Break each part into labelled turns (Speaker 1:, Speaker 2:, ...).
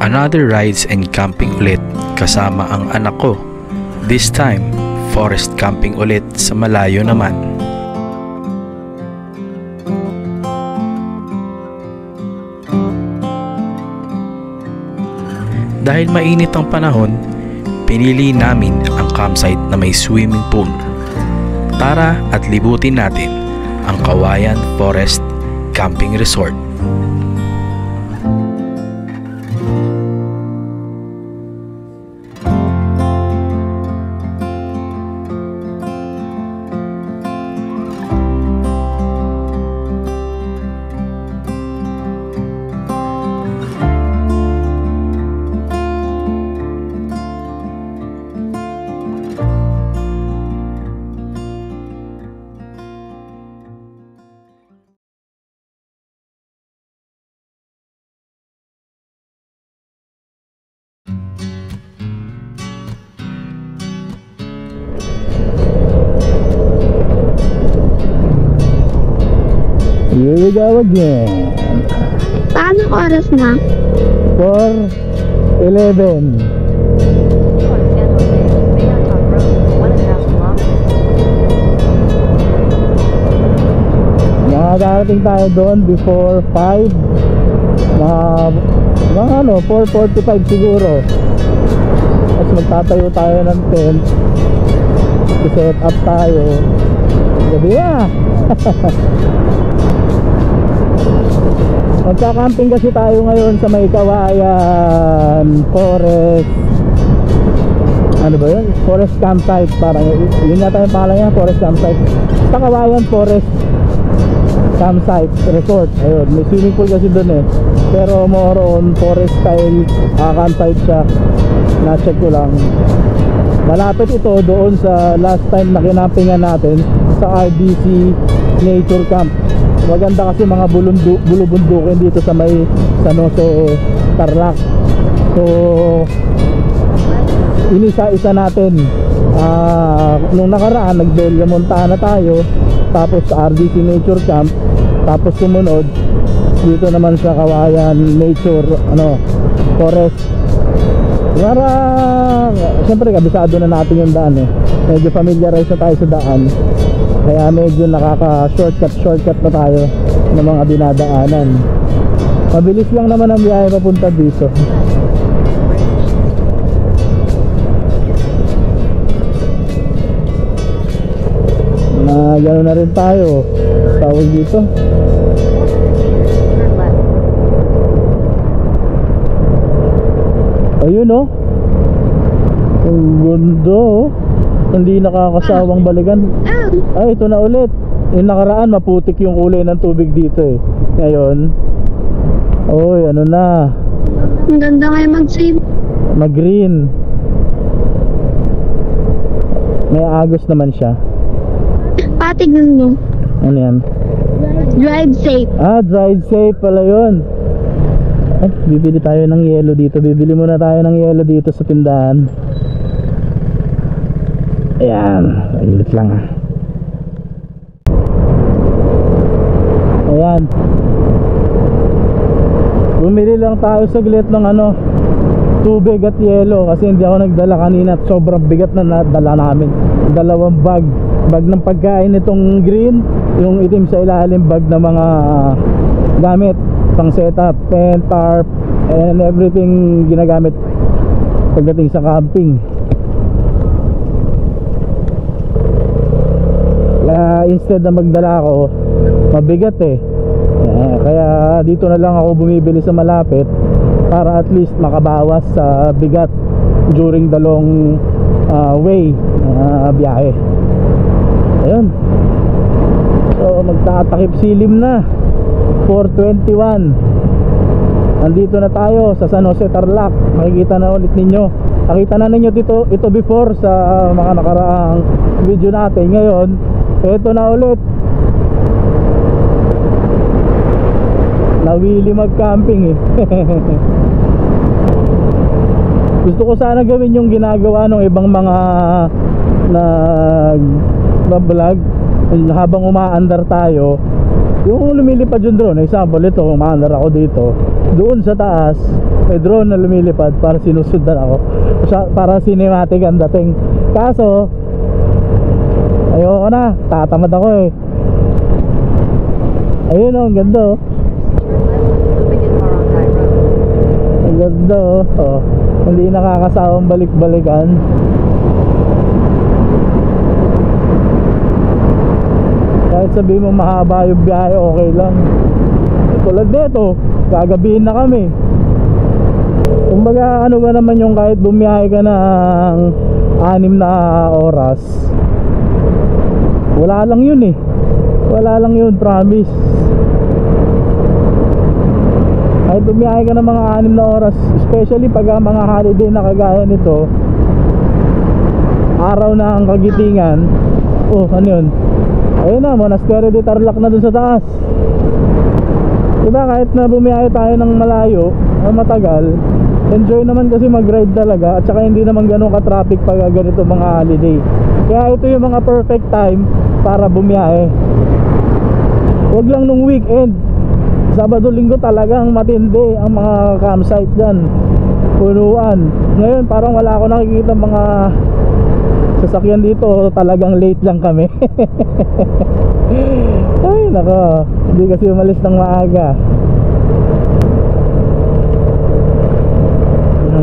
Speaker 1: Another rides and camping ulit kasama ang anak ko. This time, forest camping ulit sa malayo naman. Dahil mainit ang panahon, pinili namin ang campsite na may swimming pool. Tara at libutin natin ang Kawayan Forest Camping Resort.
Speaker 2: Here we go again.
Speaker 3: Paano oras na?
Speaker 2: 4:11. Nakakarating tayo doon before 5. Mga 4:45 siguro. Tapos magtatayo tayo ng tent. I-set up tayo. Gabi na. Magka-camping kasi tayo ngayon sa may Kawayan Forest. Ano ba yun? Forest Campsite. Parang yun yata yung pangalan niya, Forest Campsite. Sa Kawayan Forest Campsite Resort. Ayun, may swimming pool kasi doon eh. Pero more on forest style campsite siya. Na-check ko lang. Malapit ito doon sa last time na kinampingan natin sa RDC Nature Camp. Maganda kasi mga bulubundukin dito sa may San Jose, Tarlac. So inisa-isa natin. Nung nakaraan nag-Belia Montana tayo, tapos RDC Nature Camp, tapos sumunod dito naman sa Kawayan Nature Forest. Para siyempre kabisado na natin yung daan eh. Medyo familiarize na tayo sa daan. Kaya medyo nakaka-shortcut na tayo ng mga dinadaanan. Mabilis lang naman ang biyahe papunta dito. Gano'n na rin tayo. Tawag dito. Ayun oh. Ang ganda oh. Hindi nakakasawang balikan. Ay, ito na ulit. Yung nakaraan maputik yung kulay ng tubig dito eh. Ngayon, oy, ano na.
Speaker 3: Ang ganda ngayon mag-save.
Speaker 2: Mag-green. May agos naman siya.
Speaker 3: Patignan mo.
Speaker 2: Ano yan?
Speaker 3: Drive safe.
Speaker 2: Drive safe pala yun. Ay, bibili tayo ng yelo dito. Bibili muna tayo ng yelo dito sa tindahan. Ayan, ulit lang ah. Ayan. Bumili lang tayo saglit ng tubig at yelo kasi hindi ako nagdala kanina at sobrang bigat na nadala namin. 2 bag ng pagkain itong green, yung itim sa ilalim bag ng mga gamit pang setup, tent, tarp and everything ginagamit pagdating sa camping. Instead na magdala ako, mabigat eh. Kaya dito na lang ako bumibili sa malapit para at least makabawas sa bigat during the long way biyahe. Ayun. So magtatakip silim na. 4:21. Andito na tayo sa San Jose, Tarlac. Makikita na ulit ninyo. Nakita na ninyo ito before sa mga nakaraang video natin. Ngayon ito na ulit. Nawili mag-camping eh. Gusto ko sana gawin yung ginagawa ng ibang mga nag-vlog habang umaandar tayo. Yung lumilipad yung drone, example ito, umaandar ako dito, doon sa taas may drone na lumilipad para sinusundan ako, para cinematic ang dating. Kaso ayoko na, tatamad ako eh. Ayun oh, ang ganda oh. Ang ganda oh, oh. Hindi nakakasawang balik-balikan. Kahit sabihin mo mahaba yung biyahe, okay lang. Tulad nito, gagabihin na kami. Kumbaga ano ba naman yung kahit bumiyahe ka ng 6 na oras, wala lang yun eh. Wala lang yun, promise. Kahit bumiyahe ka ng mga 6 na oras, especially pag mga holiday na kagaya nito, araw na ang kagitingan. Oh, ano yun? Ayun na, Monasterio de Tarlac na dun sa taas. Diba kahit na bumiyahe tayo ng malayo o matagal, enjoy naman kasi mag-ride talaga. At saka hindi naman ganun ka-traffic pag ganito mga holiday. Kaya ito yung mga perfect time para bumiyahe. Huwag lang nung weekend. Sabado, Linggo talagang matindi ang mga campsite dyan, punuan. Ngayon parang wala ako nakikita mga sasakyan dito, talagang late lang kami. Ay nako, hindi kasi umalis ng maaga.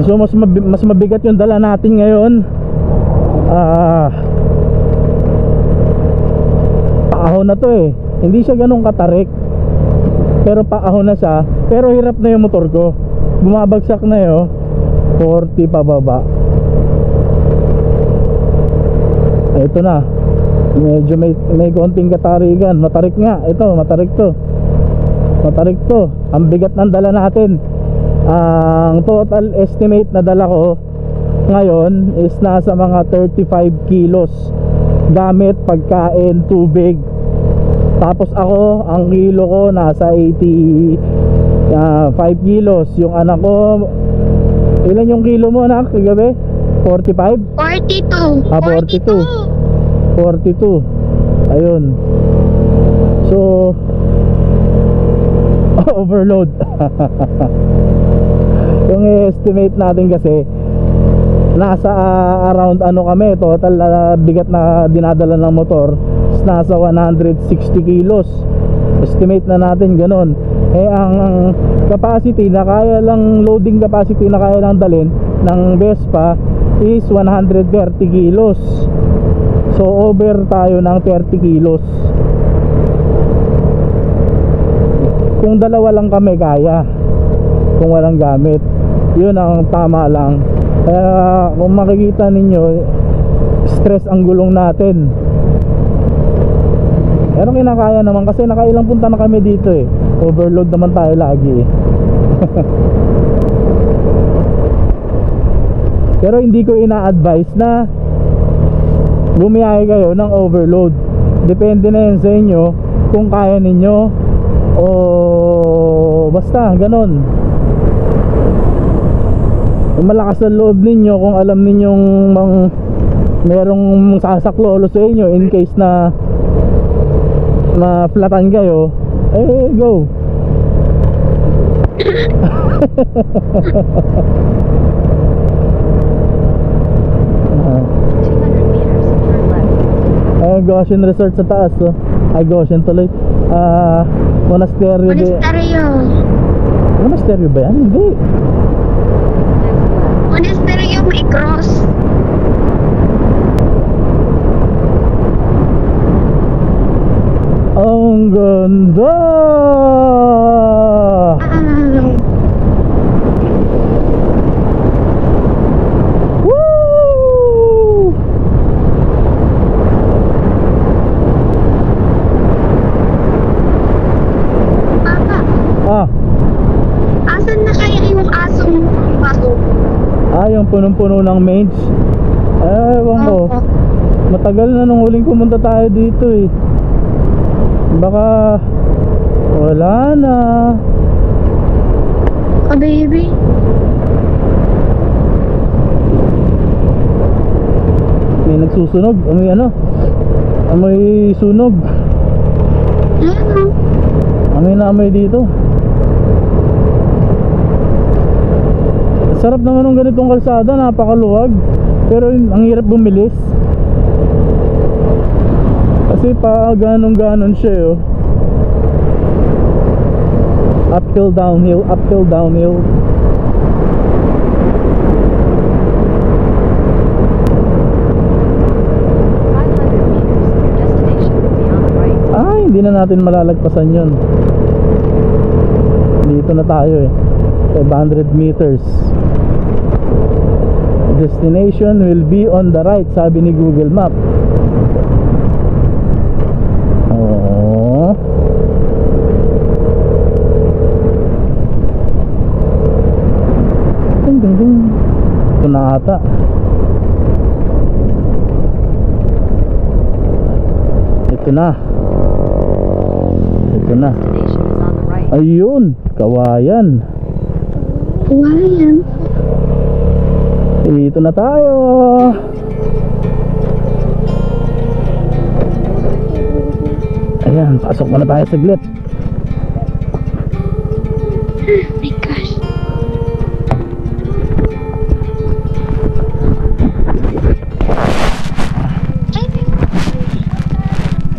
Speaker 2: So mas mabigat yung dala natin ngayon. Paahon na to eh. Hindi siya ganun katarik, pero paahon na siya. Pero hirap na yung motor ko, bumabagsak na yun, 40 pababa. Ito na, medyo may konting katarigan. Matarik nga, ito matarik to. Matarik to, ang bigat ng dala natin. Ang total estimate na dala ko ngayon is nasa mga 35 kilos gamit pagkain, tubig. Tapos ako, ang kilo ko nasa 85 kilos. Yung anak ko, ilan yung kilo mo anak kagabi? 45?
Speaker 3: 42.
Speaker 2: 42. Ayun. So overload. Yung estimate natin kasi nasa around ano kami, total bigat na dinadala ng motor is nasa 160 kilos. Estimate na natin ganun. Eh ang capacity na kaya lang, loading capacity na kaya lang dalhin ng Vespa is 130 kilos. So over tayo ng 30 kilos. Kung dalawa lang kami kaya, kung walang gamit, yun ang tama lang. Kaya kung makikita ninyo, stress ang gulong natin. Pero kinakaya naman kasi nakailang punta na kami dito eh. Overload naman tayo lagi eh. Pero hindi ko ina-advise na bumiyahe kayo ng overload. Depende na yan sa inyo kung kaya ninyo o basta ganon. Kung malakas ang loob ninyo, kung alam ninyong merong sasaklolo sa inyo in case na ma-flatan kayo, eh go. Goshen Resort sa taas oh. Ay Goshen tuloy. Monasterio Monasterio ba yan? Hindi.
Speaker 3: Monasterio may cross.
Speaker 2: Ang ganda.
Speaker 3: Asan na kaya yung asong baso?
Speaker 2: Yung punong-puno ng mange. Ewan ko. Matagal na nung huling pumunta tayo dito eh. Baka wala na.
Speaker 3: Oh baby.
Speaker 2: May nagsusunog. Amoy ano? Amoy sunog.
Speaker 3: Ano?
Speaker 2: Amoy na amoy dito. Sarap naman ng ganitong kalsada, napakaluwag. Pero ang hirap bumilis. Kasi pa ganon siya oh. Uphill, downhill, uphill, downhill. Ay, hindi na natin malalagpasan yun. Dito na tayo eh. 500 meters. Destination will be on the right, sabi ni Google Map. Oh. Ding ding ding. Ito na ata. Ito na. Ito na. Ayun, Kawayan.
Speaker 3: Kawayan.
Speaker 2: Dito na tayo. Ayan, pasok muna tayo saglit.
Speaker 3: Oh my gosh.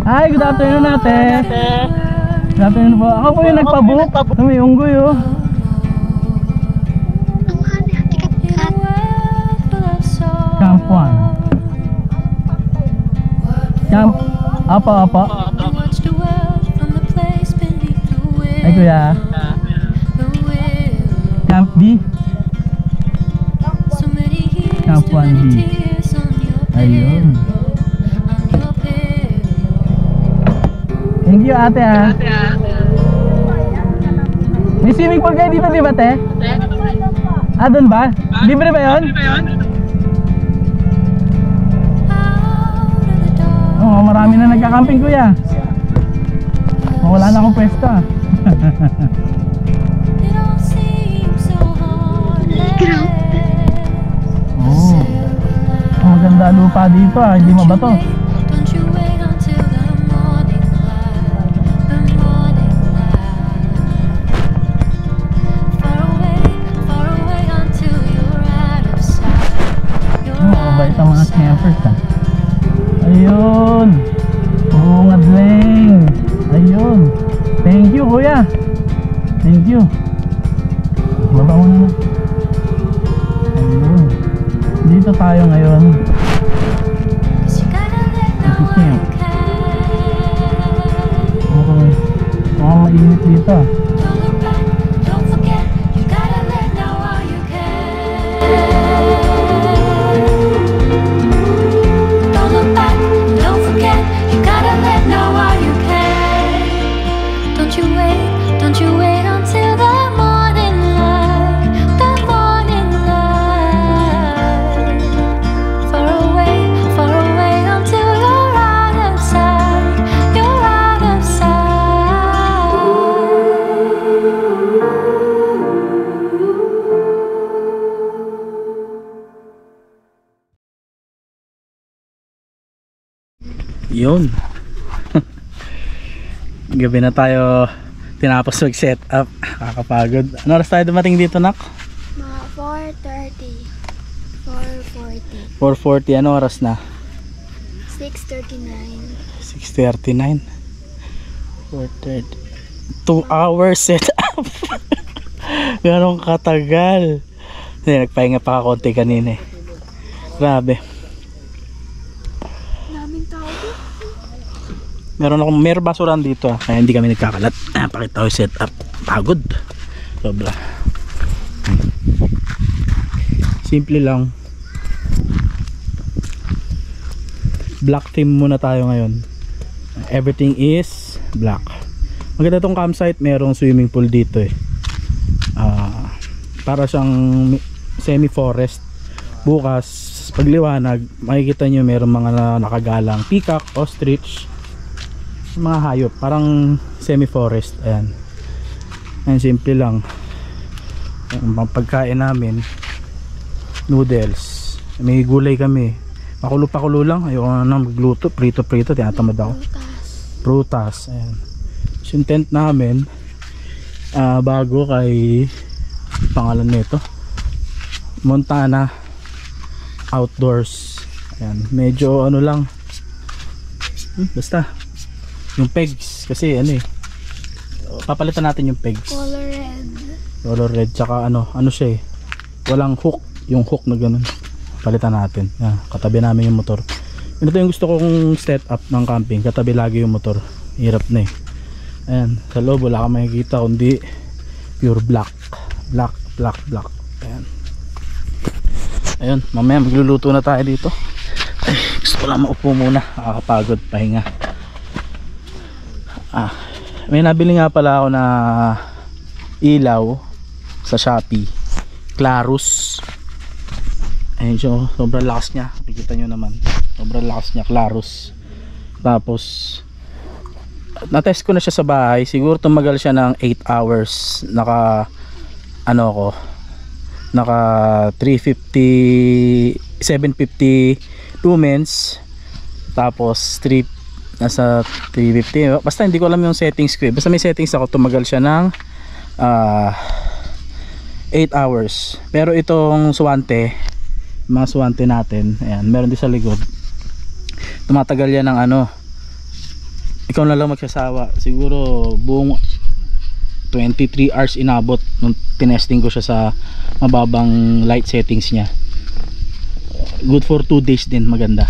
Speaker 2: Hi, good afternoon ate. Good afternoon po. Ako po yung nagpabook. May unggoy oh.
Speaker 3: Ang hali, tikat-tikat.
Speaker 2: Camp 1. Camp. Apa. Ay kuya. Camp B. Camp 1B. Ayun. Thank you ate ah. May swimming pool kayo dito di ba te? Ah dun ba? Libre ba yun? Oo, marami na nagka-camping kuya. Wala na akong pwesto. Oh. Maganda lupa dito ah, hindi mabato. Mabait ang mga campers ah. Ayun. Bungadleng. Ayun. Thank you kuya. Thank you. Baba mo na. Ayun. Dito tayo ngayon. Camp. Okay. Mainit dito ah. Yun. Gabi na tayo tinapos mag-set up. Kakapagod. Ano oras tayo dumating dito nak?
Speaker 3: Mga 4:30. 4:40.
Speaker 2: 4:40. Ano oras na?
Speaker 3: 6:39.
Speaker 2: 6:39. 4:30. 2 hours set up. Ganong katagal. Hindi, nagpahinga pa konti kanina eh. Grabe. Meron basuran dito kaya hindi kami nagkakalat. Pakita ko yung setup. Pagod. Sobra. Simple lang. Black theme muna tayo ngayon. Everything is black. Maganda tong campsite. Merong swimming pool dito eh. Para siyang semi-forest. Bukas pagliwanag makikita nyo meron mga nakagalang peacock, ostrich, mga hayop, parang semi-forest. Ayan. Ayan, simple lang. Ang pagkain namin noodles, may gulay kami, pakulo lang, ayoko na magluto, prito tinatamad ako. Prutas. Ayan. Yung tent namin bago kay pangalan nito, Montana Outdoors. Ayan, medyo ano lang, basta yung pegs kasi ano papalitan natin yung pegs. Color red tsaka ano siya walang hook, yung hook na ganun palitan natin. Katabi namin yung motor. Ito yung gusto kong setup ng camping, katabi lagi yung motor. Hirap na ayan, sa loob wala kang makikita kundi pure black. Ayan, mamaya magluluto na tayo dito. Ay, gusto ko lang maupo muna, nakakapagod, pahinga. May nabili nga pala ako na ilaw sa Shopee, Clarus. Ayun siya, sobrang lakas niya, nakikita nyo naman, sobrang lakas niya, Clarus. Tapos na-test ko na siya sa bahay, siguro tumagal siya ng 8 hours. Naka 750 lumens, tapos nasa 350, basta hindi ko alam yung settings ko basta may settings ako, tumagal siya ng 8 hours. Pero itong Swante, mga Swante natin, ayan, meron din sa likod, tumatagal yan ng ikaw na lang magsasawa, siguro buong 23 hours inabot nung tinesting ko siya sa mababang light settings niya. Good for 2 days din, maganda.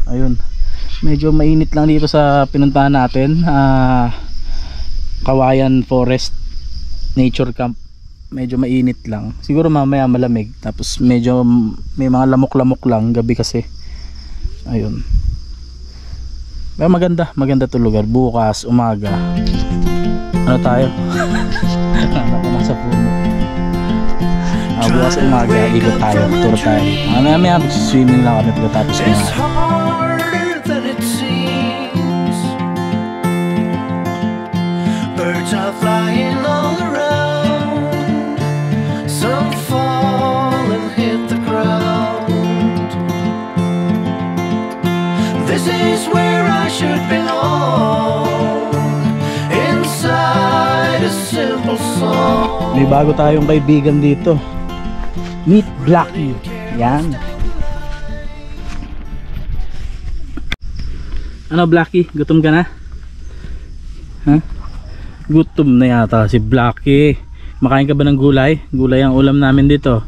Speaker 2: Ayun, medyo mainit lang dito sa pinuntahan natin, Kawayan Forest Nature Camp. Medyo mainit lang, siguro mamaya malamig, tapos medyo may mga lamok-lamok lang gabi kasi. Ayun, pero maganda to lugar. Bukas umaga ano tayo? Hanap ko nasa puno. Bukas umaga ikot tayo, tour tayo. Mamaya mag-swimming lang kami pagkatapos umaga. Birds are flying all around, some fall and hit the ground. This is where I should belong, inside a simple song. May bago tayong kaibigan dito, Meet Blackie. Yan. Ano Blackie, gutom ka na? Gutom na yata si Blackie. Makain ka ba ng gulay? Gulay ang ulam namin dito.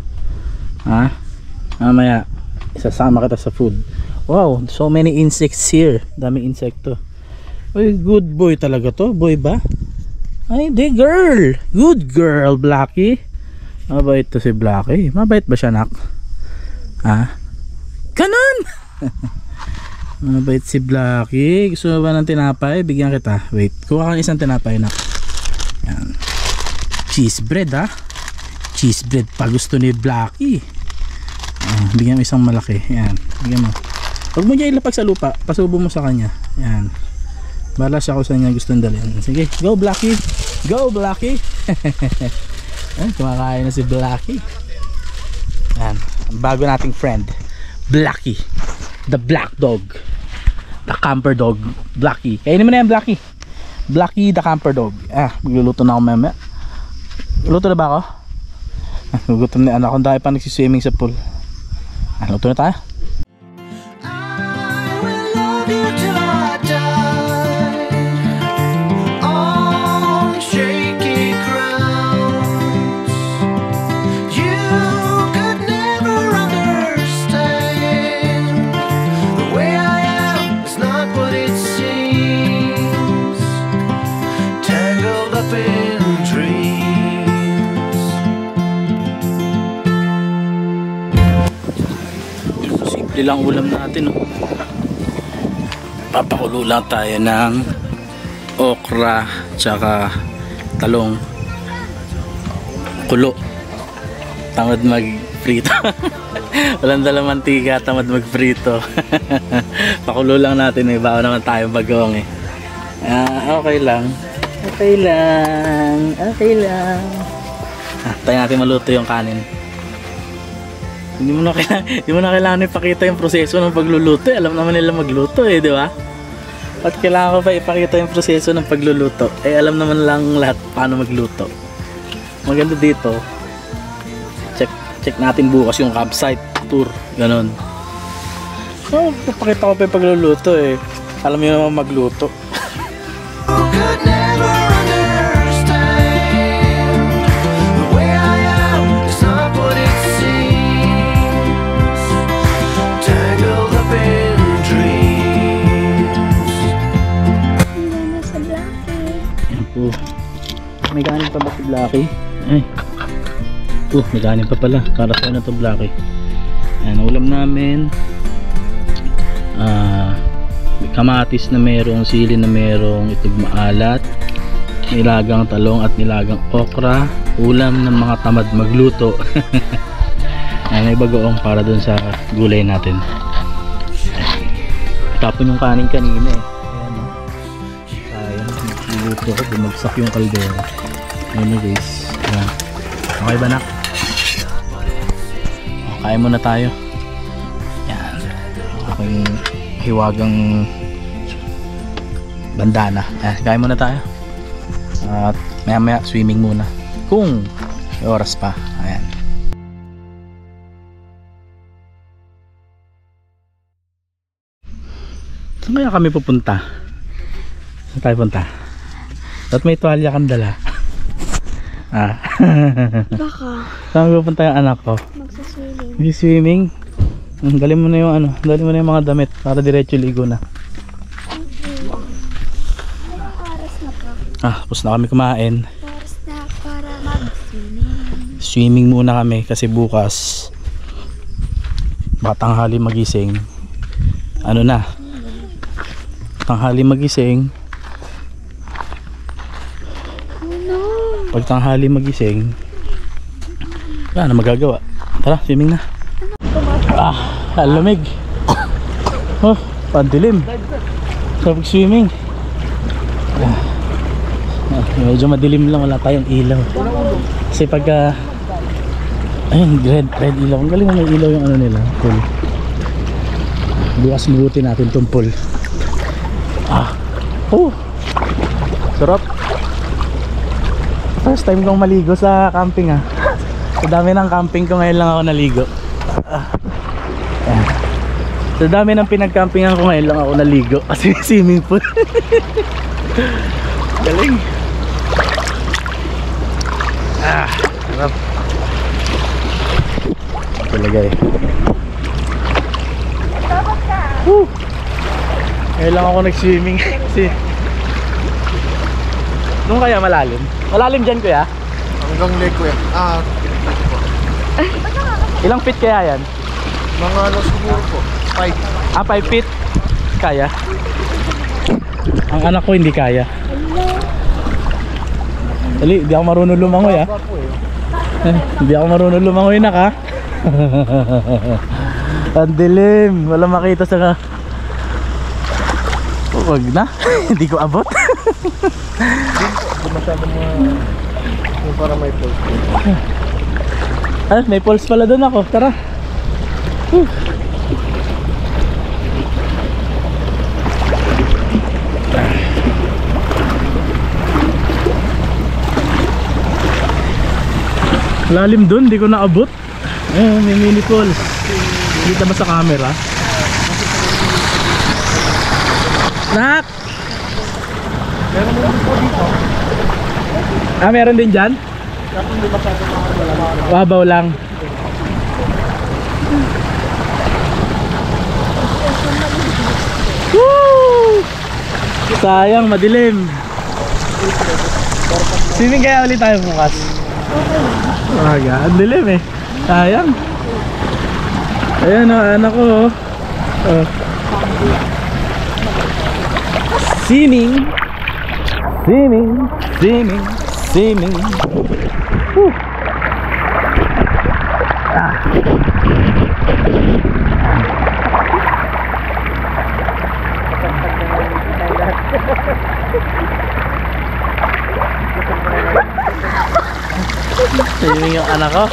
Speaker 2: Mamaya isasama kita sa food. Wow, so many insects here. Daming insekto. Uy, good boy talaga to. Boy ba? Ay, di girl. Good girl, Blackie. Mabait to si Blackie. Mabait ba siya, nak? Ganon! Mabait si Blackie. Gusto mo ba ng tinapay? Bigyan kita. Wait, kuha kang isang tinapay, nak. Yan. Cheese bread, cheese bread pa gusto ni Blackie. Bigyan mo isang malaki. Yan, bigyan mo. Huwag mo niya ilapag sa lupa, pasubo mo sa kanya. Yan, bahala siya kung saan niya gustong dalhin. Sige, go Blackie. Go Blackie. Yan, kumakain na si Blackie. Yan, bago nating friend Blackie, the black dog, the camper dog. Blackie, kainin mo na yan Blackie. Blackie the camper dog. Magluluto na ako mamaya. Luto na ba ako? Gugutom na anak ko, dahil pa nagsiswimming sa pool. Luto na tayo. I will love you till I die on shaky grounds. You could never understand. The way I am is not what it seems. Tangled up in dreams. Simple lang ulam natin, papakulo lang tayo ng okra tsaka talong. Kulo, tamad magprito. Walang dalang mantika, tamad magprito. Pakulo lang natin, may baon naman tayo bagong okay lang. Tayo natin maluto yung kanin. Hindi mo na kailangan ipakita yung proseso ng pagluluto. Alam naman nila magluto di ba? At kailangan ko pa ipakita yung proseso ng pagluluto. Eh alam naman lang lahat paano magluto. Maganda dito. Check natin bukas yung campsite tour. Ganon. So, papakita ko pa yung pagluluto eh. Alam niyo naman magluto.
Speaker 4: Could never understand the way I am. It's not what it seems. Tangled up in dreams.
Speaker 3: Hindi na sa Blackie.
Speaker 2: Ayan po. May kanin pa ba si Blackie? Ay. May kanin pa pala. Karasaw na to Blackie. Ayan, ulam namin. May kamatis na merong, sili na merong, itog maalat, nilagang talong at nilagang okra, ulam ng mga tamad magluto. Ayan, may bagoong para dun sa gulay natin. Tapon yung kanin kanina eh. Ayan o. Sayang, magluto ko, bumagsak yung kaldero. Ayan guys. Ayan. Okay ba nak? Kain muna tayo. Ayan. Aking hiwagang bandana. Ayan, kain muna tayo. At maya maya swimming muna. Kung may oras pa. Ayan. Saan kaya kami pupunta? Saan tayo punta? At may tuwalya kang dala.
Speaker 3: Baka
Speaker 2: Saan pupunta yung anak ko?
Speaker 3: magsaswimming.
Speaker 2: Swimming? Dali mo na yung ano, dali mo na yung mga damit para diretso ligo na.
Speaker 3: Anong oras na po?
Speaker 2: Tapos na kami kumain.
Speaker 3: Oras na para mag-swimming.
Speaker 2: Swimming muna kami kasi bukas tanghali magising. Ano na? Tanghali magising.
Speaker 3: Oh no!
Speaker 2: Pag tanghali magising, wala na magagawa. Tara, swimming na. Lamig. Pandilim. Sarap swimming. Medyo madilim lang, wala tayong ilaw. Kasi pagka ayun, red ilaw. Ang galing may ilaw yung ano nila, pool. Bukas mabuti natin tong pool. Sarap. First time kong maligo sa camping Sa dami ng camping ko ngayon lang ako naligo. Sa dami ng pinag-campingan ko ngayon lang ako naligo kasi swimming pool. Galing. Sarap. Talaga eh. Ngayon lang ako nag-swimming kasi doon kaya malalim? Malalim dyan kuya?
Speaker 5: Hanggang leg ko yan.
Speaker 2: Ilang feet kaya yan?
Speaker 5: Mga ano siguro po. 5.
Speaker 2: 5 feet? Kaya? Ang anak ko hindi kaya. Dali, di ako marunong lumangoy Hindi ako marunong lumangoy na Ang dilim. Wala makita sa wag na. Hindi ko abot.
Speaker 5: Masyado yung para may pulse.
Speaker 2: May pulse pala doon ako. Tara. Lalim doon, di ko naabot. May mini pulse. Kita ba sa camera? Nak!
Speaker 5: Meron mo po dito.
Speaker 2: Meron din dyan?
Speaker 5: Tapos hindi masyado mga
Speaker 2: Babaw lang. Woo! Sayang, madilim. Swimming kaya ulit tayo bukas. Ang dilim eh. Sayang. Ayan anak ko Swimming. Woo. Swimming yung anak ko.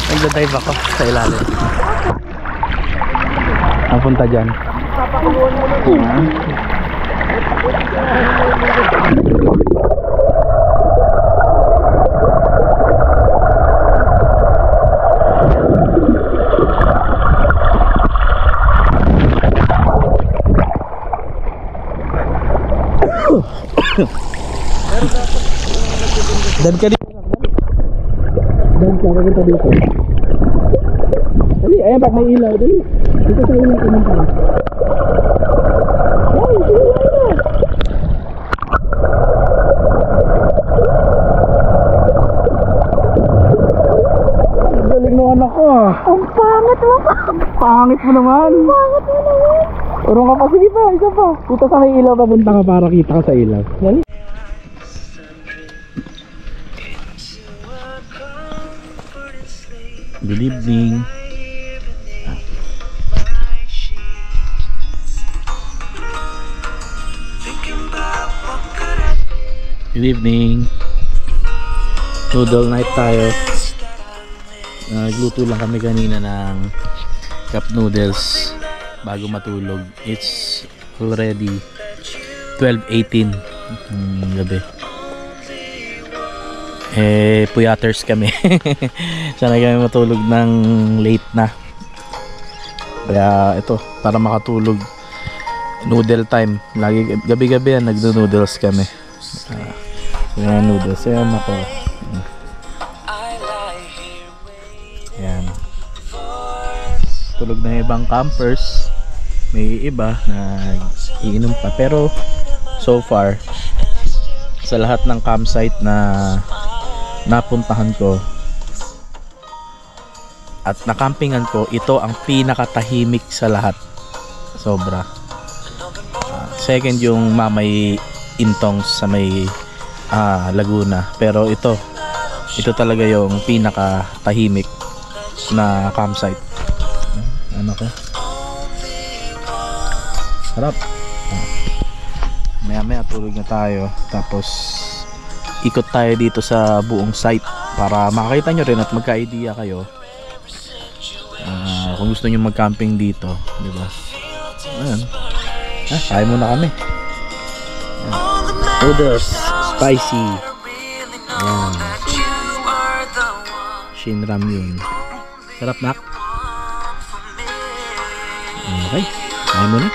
Speaker 2: Nagda-dive ako sa ilalim. Napunta dyan.
Speaker 5: papakuluan mo lang.
Speaker 2: Dan ka dito. Dan ka papunta dito. Dali, ayan pag may ilaw, dali. Dito sa ilaw pumunta. Ay, sige na. Galing na anak ko ah.
Speaker 3: Ang pangit mo pa.
Speaker 2: Pangit mo naman.
Speaker 3: Pangit mo naman.
Speaker 2: Urong ka pa, sige pa, isa pa. Dito sa may ilaw papunta ka para kita ka sa ilaw. Dali. Good evening. Good evening. Noodle night tayo. Nagluto lang kami kanina ng cup noodles bago matulog. It's already 12:18 gabi. Puyaters kami. Sana kami matulog ng late na. Kaya ito, para makatulog, noodle time. Lagi gabi-gabi yan, nagdo-noodles kami. Yan noodles. Ayan ako. Ayan. Tulog na ibang campers. May iba na iinom pa. Pero so far, sa lahat ng campsite na napuntahan ko at nakampingan ko, ito ang pinakatahimik sa lahat. Sobra. Second yung Mamay Intongs sa may Laguna, pero ito talaga yung pinakatahimik na campsite. Ano ko? Sarap. Maya tulog na tayo, tapos ikot tayo dito sa buong site para makakita nyo rin at magka-idea kayo kung gusto nyo mag-camping dito, di ba? Ayan. Kaya muna kami. Noodles spicy. Ayan. Shinram yun. Sarap, nak. Okay, kaya muna.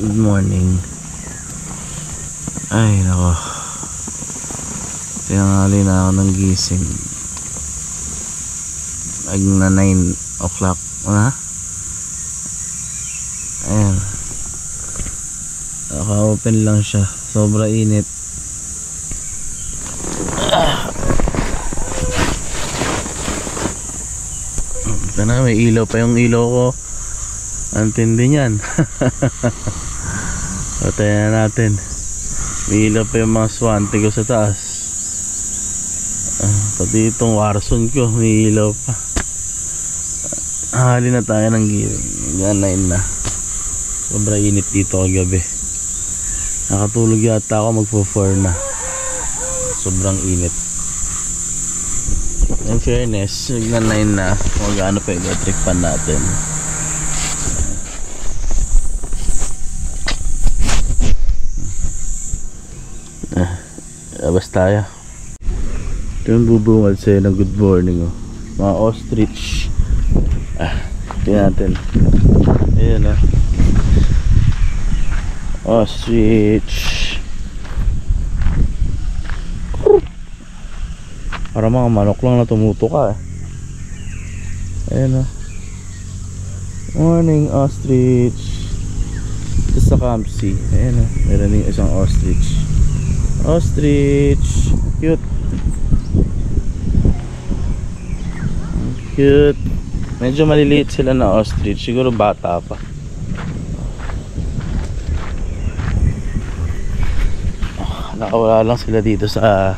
Speaker 2: Good morning. Ay nako, tinanghali na ako ng gising. Na 9 o'clock na. Ayan, naka-open lang siya, sobra init. Ito na, may ilaw pa yung ilaw ko. Ang tindi niyan. Patayin na natin. May ilaw pa yung mga swante ko sa taas. Pati itong Warzone ko may ilaw pa. Hali na tayo ng giling. Yan, 9 na. Sobra init dito kagabi. Nakatulog yata ako, magpo-4 na. Sobrang init. In fairness, na 9 na, magano pa yung electric fan natin. Labas tayo. Ito yung bubungad sa'yo ng good morning, oh. Mga ostrich. Tingnan natin. Ayan, oh. Ostrich. Para mga manok lang na tumutuka, Ayan, oh. Morning, ostrich. Ito sa Campsy. Ayan, oh. Meron yung isang ostrich. Ostrich. Cute. Cute. Medyo maliliit sila na ostrich. Siguro bata pa. Nakawala lang sila dito sa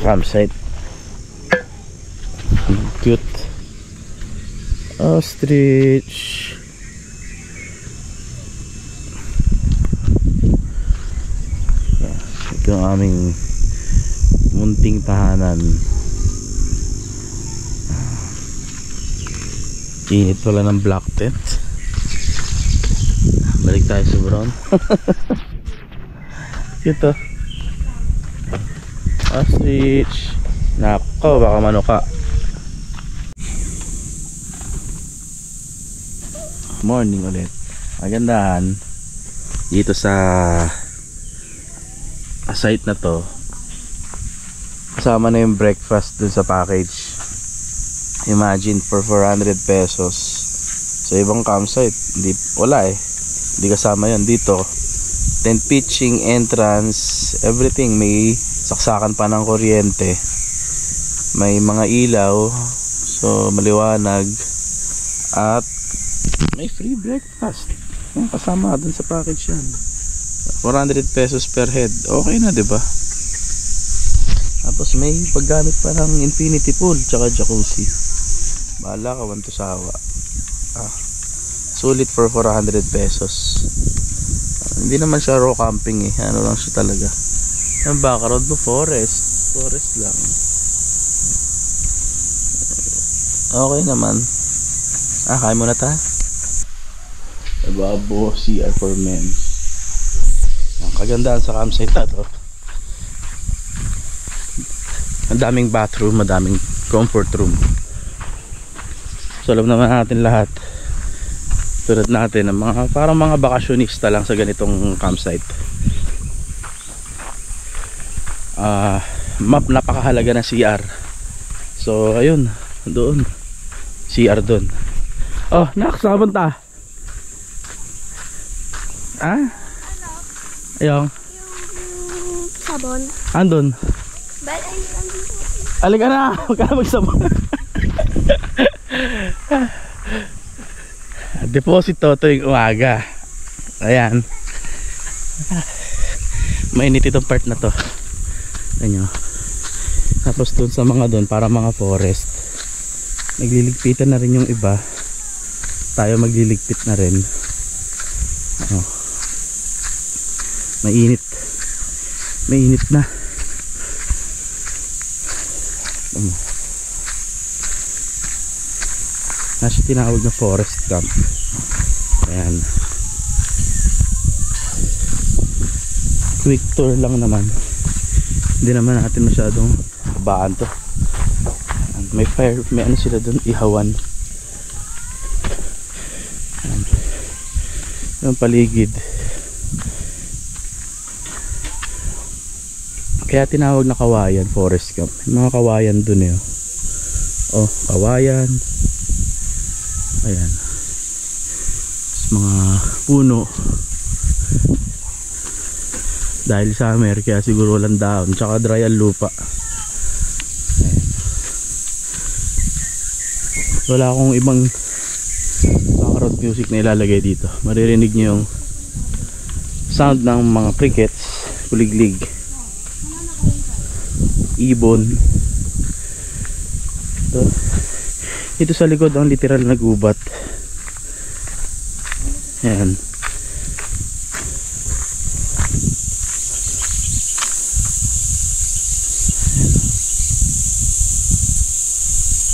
Speaker 2: campsite. Cute. Ostrich. Ito ang aming munting tahanan. Init pala ng black tent. Balik tayo sa brown. Ito ostrich. Nako, baka manuka. Morning ulit. Magandahan dito sa site na to. Kasama na yung breakfast dun sa package. Imagine for 400 pesos sa ibang campsite. Wala eh. Hindi kasama yan dito. Tent pitching, entrance, everything. May saksakan pa ng kuryente. May mga ilaw. So maliwanag. At may free breakfast. Kasama dun sa package yan. 400 pesos per head. Okay na, diba? Tapos may paggamit pa ng infinity pool tsaka jacuzzi. Bahala ka, want to sawa. Sulit for 400 pesos. Hindi naman siya raw camping eh. Ano lang siya talaga. Yung background mo, forest lang. Okay naman. Kain muna ta. Ababo CR for men. Ang kagandahan sa campsite na to, ang daming bathroom, madaming comfort room. So alam naman natin lahat, tulad natin ng mga parang mga bakasyonista lang sa ganitong campsite. Napakahalaga ng CR. So ayun, doon CR doon. Oh, nakasabon ta. Ayong.
Speaker 3: Yung sabon.
Speaker 2: Andun.
Speaker 3: Ba't ay andito?
Speaker 2: Alika na, huwag ka na magsabon. Deposito tuwing umaga. Ayan. Mainit itong part na to. Ayan. Tapos dun sa mga dun, para mga forest. Nagliligpitan na rin yung iba. Tayo magliligpit na rin. Mainit na. Nasa tinawag na forest camp. Ayan. Quick tour lang naman. Hindi naman natin masyadong habaan to. May fire, may ano sila doon, ihawan. Ayan. Yung paligid. Kaya tinawag na kawayan forest camp. May mga kawayan dun eh. Oh, kawayan. Ayan. Mga puno. Dahil summer kaya siguro walang dahon. Tsaka dry ang lupa. Ayan. Wala akong ibang background music na ilalagay dito. Maririnig nyo yung sound ng mga crickets, kuliglig, ibon. Ito sa likod ang literal na gubat. Ayan.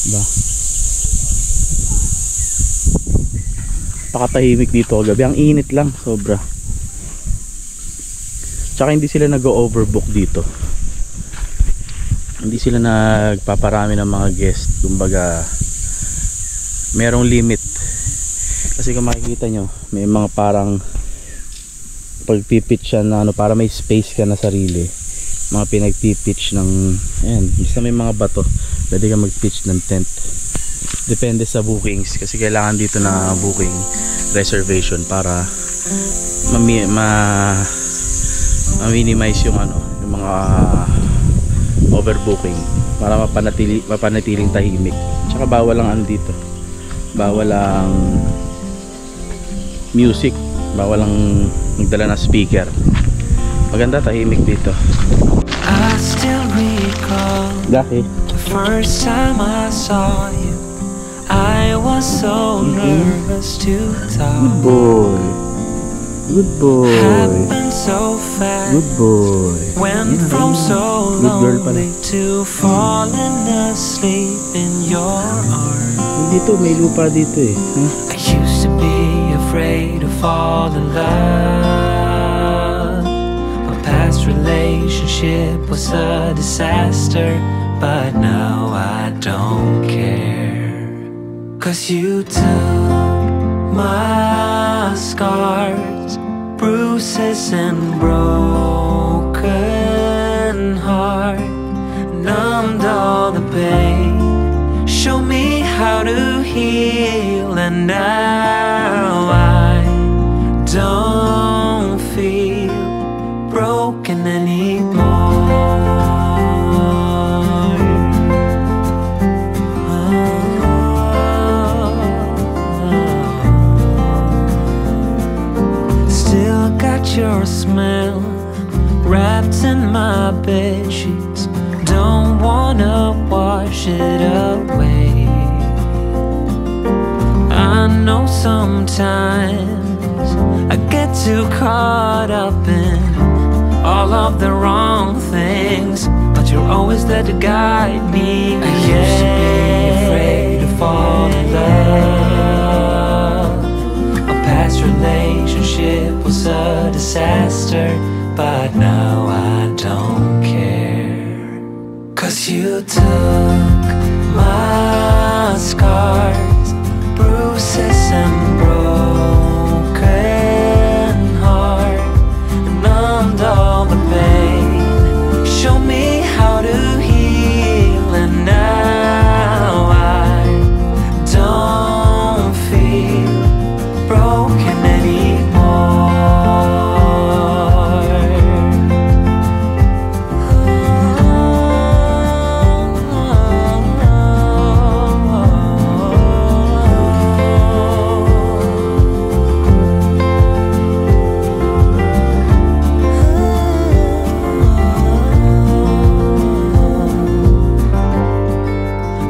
Speaker 2: Diba? Pakatahimik dito kagabi. Ang init lang, sobra. Tsaka hindi sila nag-overbook dito. Hindi sila nagpaparami ng mga guest. Kumbaga merong limit. Kasi kung makikita nyo, may mga parang pagpipitch na ano, para may space ka na sarili. Mga pinagpipitch ng ayan, basta may mga bato, pwede ka mag-pitch ng tent. Depende sa bookings, kasi kailangan dito na booking reservation para ma-minimize yung ano, yung mga overbooking, para mapanatiling tahimik. Tsaka bawal lang ano dito, bawal lang music, bawal lang magdala ng speaker. Maganda, tahimik dito.
Speaker 4: I still recall
Speaker 2: Daki.
Speaker 4: the first time I saw you. I was so nervous to talk.
Speaker 2: Good boy. Good boy.
Speaker 4: Happened so fast.
Speaker 2: Good boy.
Speaker 4: Went from so
Speaker 2: Good girl pala.
Speaker 4: lonely to falling asleep in your arms.
Speaker 2: Dito, may lupa dito eh. Huh?
Speaker 4: I used to be afraid to fall in love. My past relationship was a disaster, but now I don't care. 'Cause you took my scars, bruises and broken heart, numbed all the pain, show me how to heal, and now I don't feel broken anymore. Still got your smell wrapped in my bed sheets, don't wanna wash it away. I know sometimes I get too caught up in all of the wrong things, but you're always there to guide me. I used to be afraid to fall in love. A past relationship was a disaster, but now I don't care. 'Cause you took my scars, bruises and broken heart, numbed all the pain, show me how to heal, and now I don't feel broken anymore.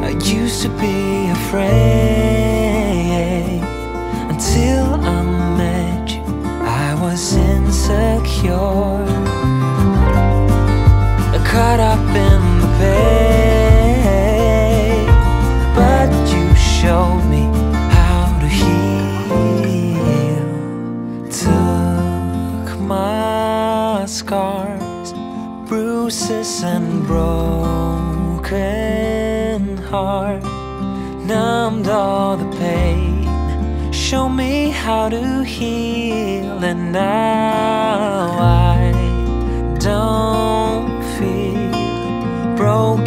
Speaker 4: I used to be afraid until I met you. I was insecure, caught up in the pain, but you showed me how to heal. Took my scars, bruises and broken heart, numbed all the pain, show me how to heal, and now I don't feel broken